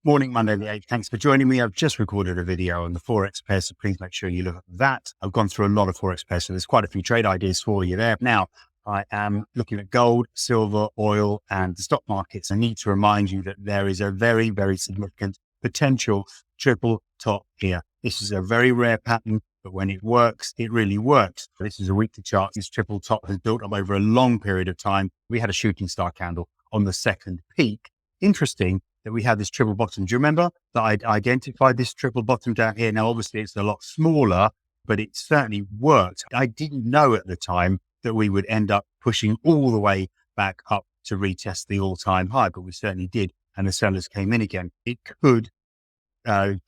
Morning, Monday the 8th. Thanks for joining me. I've just recorded a video on the Forex pair, so please make sure you look at that. I've gone through a lot of Forex pairs, so there's quite a few trade ideas for you there. Now, I am looking at gold, silver, oil, and the stock markets. I need to remind you that there is a very, very significant potential triple top here. This is a very rare pattern, but when it works, it really works. This is a weekly chart. This triple top has built up over a long period of time. We had a shooting star candle on the second peak. Interesting that we had this triple bottom. Do you remember that I'd identified this triple bottom down here? Now, obviously it's a lot smaller, but it certainly worked. I didn't know at the time that we would end up pushing all the way back up to retest the all-time high, but we certainly did. And the sellers came in again. It could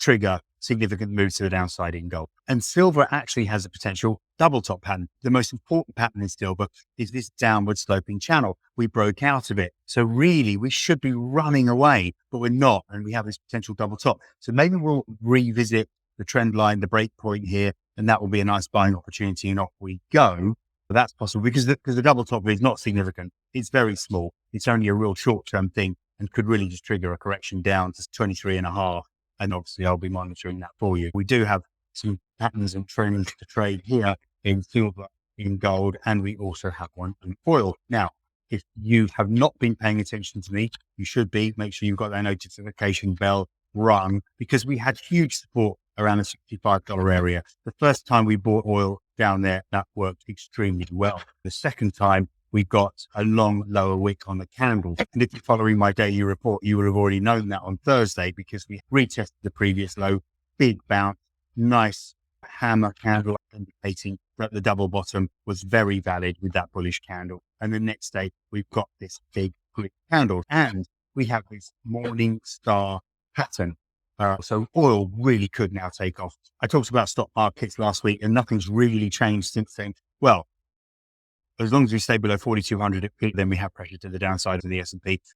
trigger significant moves to the downside in gold. And silver actually has a potential double top pattern. The most important pattern in silver is this downward sloping channel. We broke out of it. So really we should be running away, but we're not. And we have this potential double top. So maybe we'll revisit the trend line, the break point here, and that will be a nice buying opportunity, and off we go. But that's possible because the double top is not significant. It's very small. It's only a real short-term thing and could really just trigger a correction down to 23.5. And obviously I'll be monitoring that for you. We do have some patterns and trends to trade here in silver, in gold, and we also have one in oil. Now, if you have not been paying attention to me, you should be. Make sure you've got that notification bell rung, because we had huge support around the $65 area. The first time we bought oil down there, that worked extremely well. The second time, we got a long lower wick on the candle. And if you're following my daily report, you would have already known that on Thursday, because we retested the previous low, big bounce, nice hammer candle indicating that the double bottom was very valid with that bullish candle. And the next day we've got this big bullish candle, and we have this morning star pattern. So oil really could now take off. I talked about stock markets last week and nothing's really changed since then. Well, as long as we stay below 4,200, then we have pressure to the downside of the S&P.